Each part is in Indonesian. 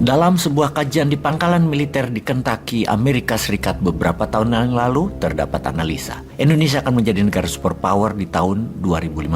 Dalam sebuah kajian di pangkalan militer di Kentucky, Amerika Serikat beberapa tahun yang lalu, terdapat analisa Indonesia akan menjadi negara superpower di tahun 2050.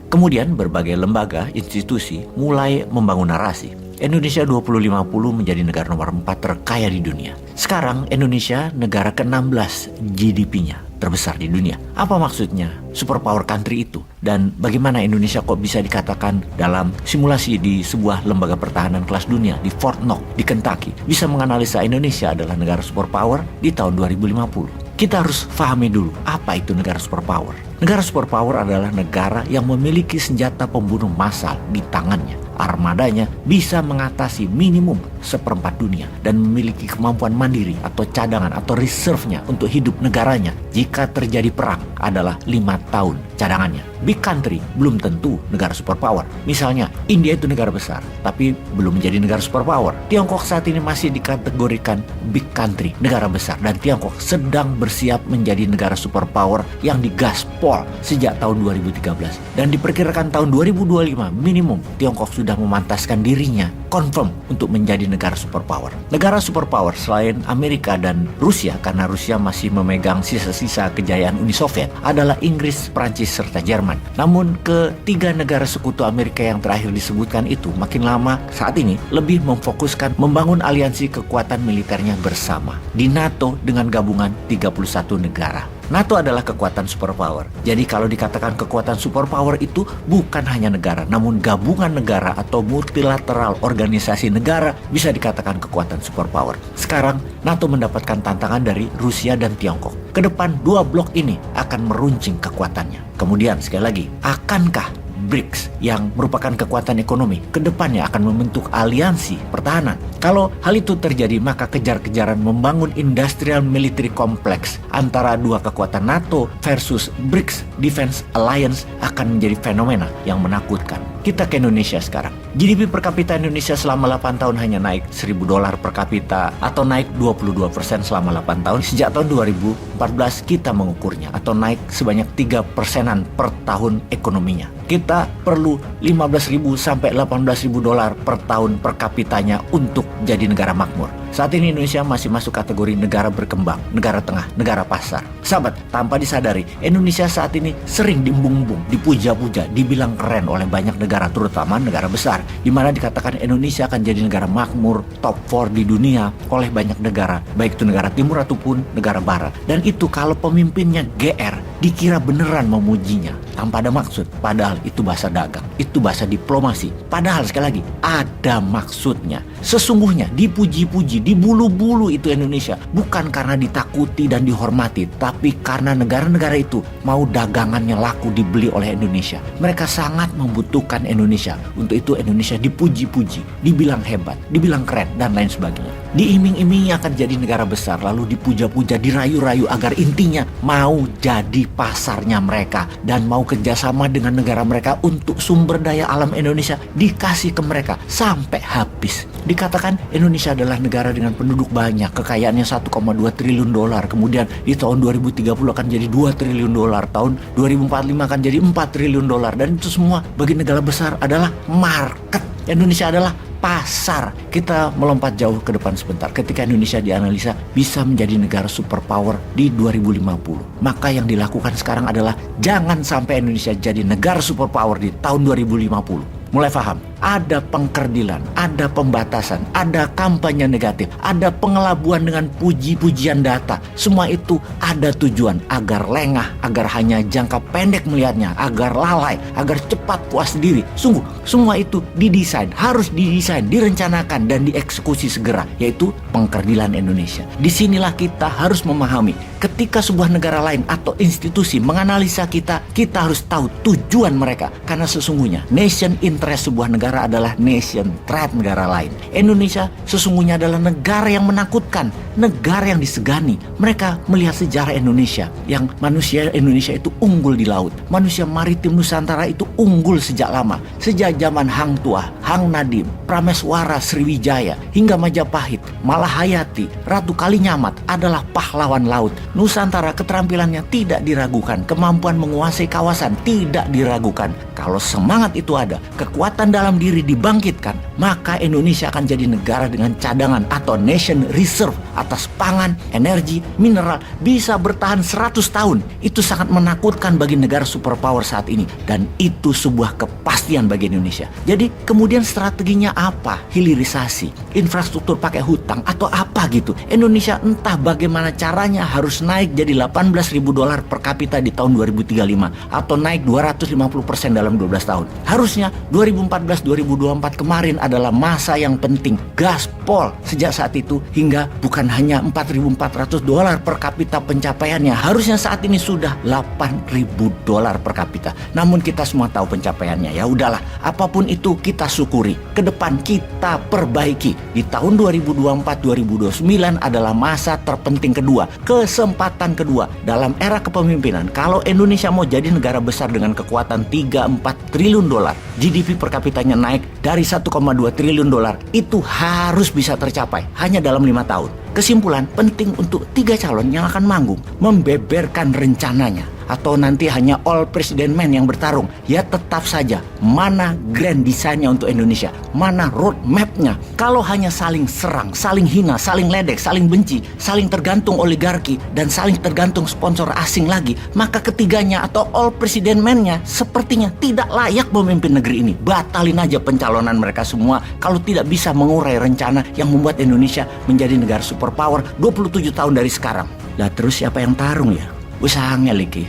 Kemudian berbagai lembaga, institusi mulai membangun narasi. Indonesia 2050 menjadi negara nomor 4 terkaya di dunia. Sekarang Indonesia negara ke-16 GDP-nya terbesar di dunia. Apa maksudnya superpower country itu? Dan bagaimana Indonesia kok bisa dikatakan dalam simulasi di sebuah lembaga pertahanan kelas dunia di Fort Knox di Kentucky bisa menganalisa Indonesia adalah negara superpower di tahun 2050? Kita harus pahami dulu apa itu negara superpower. Negara superpower adalah negara yang memiliki senjata pembunuh massal di tangannya. Armadanya bisa mengatasi minimum 1/4 dunia dan memiliki kemampuan mandiri atau cadangan atau reserve-nya untuk hidup negaranya jika terjadi perang adalah 5 tahun cadangannya. Big country belum tentu negara superpower. Misalnya India itu negara besar tapi belum menjadi negara superpower. Tiongkok saat ini masih dikategorikan big country, negara besar, dan Tiongkok sedang bersiap menjadi negara superpower yang digaspol sejak tahun 2013 dan diperkirakan tahun 2025 minimum Tiongkok sudah memantaskan dirinya confirm untuk menjadi negara superpower. Negara superpower selain Amerika dan Rusia, karena Rusia masih memegang sisa-sisa kejayaan Uni Soviet, adalah Inggris, Prancis, serta Jerman. Namun ketiga negara sekutu Amerika yang terakhir disebutkan itu makin lama saat ini lebih memfokuskan membangun aliansi kekuatan militernya bersama di NATO dengan gabungan 31 negara. NATO adalah kekuatan superpower. Jadi kalau dikatakan kekuatan superpower itu bukan hanya negara, namun gabungan negara atau multilateral organisasi negara bisa dikatakan kekuatan superpower. Sekarang NATO mendapatkan tantangan dari Rusia dan Tiongkok. Kedepan dua blok ini akan meruncing kekuatannya. Kemudian sekali lagi, akankah BRICS yang merupakan kekuatan ekonomi kedepannya akan membentuk aliansi pertahanan? Kalau hal itu terjadi, maka kejar-kejaran membangun industrial military complex antara dua kekuatan NATO versus BRICS Defense Alliance akan menjadi fenomena yang menakutkan. Kita ke Indonesia sekarang. GDP per kapita Indonesia selama 8 tahun hanya naik $1.000 per kapita atau naik 22% selama 8 tahun. Sejak tahun 2014 kita mengukurnya atau naik sebanyak 3%-an per tahun ekonominya. Kita perlu $15.000 sampai $18.000 per tahun per kapitanya untuk jadi negara makmur. Saat ini Indonesia masih masuk kategori negara berkembang, negara tengah, negara pasar. Sahabat, tanpa disadari, Indonesia saat ini sering diembung-embung, dipuja-puja, dibilang keren oleh banyak negara, terutama negara besar, di mana dikatakan Indonesia akan jadi negara makmur, top 4 di dunia oleh banyak negara, baik itu negara timur ataupun negara barat. Dan itu kalau pemimpinnya GR, dikira beneran memujinya, tanpa ada maksud, padahal itu bahasa dagang, itu bahasa diplomasi. Padahal sekali lagi, ada maksudnya. Sesungguhnya dipuji-puji, dibulu-bulu itu Indonesia, bukan karena ditakuti dan dihormati, tapi karena negara-negara itu mau dagangannya laku dibeli oleh Indonesia. Mereka sangat membutuhkan Indonesia. Untuk itu Indonesia dipuji-puji, dibilang hebat, dibilang keren, dan lain sebagainya. Diiming-imingi akan jadi negara besar, lalu dipuja-puja, dirayu-rayu agar intinya mau jadi pasarnya mereka dan mau kerjasama dengan negara mereka untuk sumber daya alam Indonesia dikasih ke mereka sampai habis. Dikatakan Indonesia adalah negara dengan penduduk banyak, kekayaannya $1,2 triliun, kemudian di tahun 2030 akan jadi $2 triliun, tahun 2045 akan jadi $4 triliun, dan itu semua bagi negara besar adalah market. Indonesia adalah pasar. Kita melompat jauh ke depan sebentar. Ketika Indonesia dianalisa bisa menjadi negara superpower di 2050, maka yang dilakukan sekarang adalah jangan sampai Indonesia jadi negara superpower di tahun 2050. Mulai paham, ada pengkerdilan, ada pembatasan, ada kampanye negatif, ada pengelabuan dengan puji-pujian data. Semua itu ada tujuan agar lengah, agar hanya jangka pendek melihatnya, agar lalai, agar cepat puas diri. Sungguh, semua itu didesain, harus didesain, direncanakan, dan dieksekusi segera, yaitu pengkerdilan Indonesia. Disinilah kita harus memahami, ketika sebuah negara lain atau institusi menganalisa kita harus tahu tujuan mereka. Karena sesungguhnya, nation interest sebuah negara adalah nation threat negara lain. Indonesia sesungguhnya adalah negara yang menakutkan, negara yang disegani. Mereka melihat sejarah Indonesia, yang manusia Indonesia itu unggul di laut. Manusia maritim Nusantara itu unggul sejak lama. Sejak zaman Hang Tuah, Hang Nadim, Prameswara Sriwijaya, hingga Majapahit, Malahayati, Ratu Kalinyamat adalah pahlawan laut. Nusantara keterampilannya tidak diragukan, kemampuan menguasai kawasan tidak diragukan. Kalau semangat itu ada, kekuatan dalam diri dibangkitkan, maka Indonesia akan jadi negara dengan cadangan atau nation reserve atas pangan, energi, mineral bisa bertahan 100 tahun. Itu sangat menakutkan bagi negara superpower saat ini, dan itu sebuah kepastian bagi Indonesia. Jadi kemudian strateginya apa? Hilirisasi, infrastruktur pakai hutang atau apa gitu. Indonesia entah bagaimana caranya harus naik jadi $18.000 per kapita di tahun 2035 atau naik 250% dalam 12 tahun. Harusnya 2014-2024 kemarin adalah masa yang penting. Gaspol sejak saat itu hingga bukan hanya $4.400 per kapita pencapaiannya. Harusnya saat ini sudah $8.000 per kapita. Namun kita semua tahu pencapaiannya. Ya udahlah, apapun itu kita syukuri. Ke depan kita perbaiki. Di tahun 2024-2029 adalah masa terpenting kedua, kesempatan kedua dalam era kepemimpinan. Kalau Indonesia mau jadi negara besar dengan kekuatan 3-4 triliun dolar, GDP per kapitanya naik dari 1,2 triliun dolar, itu harus bisa tercapai hanya dalam 5 tahun. Kesimpulan, penting untuk 3 calon yang akan manggung membeberkan rencananya. Atau nanti hanya all president men yang bertarung. Ya tetap saja, mana grand design-nya untuk Indonesia, mana road map-nya. Kalau hanya saling serang, saling hina, saling ledek, saling benci, saling tergantung oligarki, dan saling tergantung sponsor asing lagi, maka ketiganya atau all president men-nya sepertinya tidak layak memimpin negeri ini. Batalin aja pencalonan mereka semua kalau tidak bisa mengurai rencana yang membuat Indonesia menjadi negara superpower 27 tahun dari sekarang. Lah terus siapa yang tarung ya? Usahanya Liki.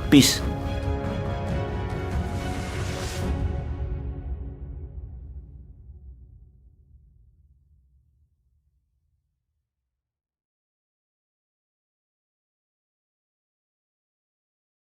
Peace.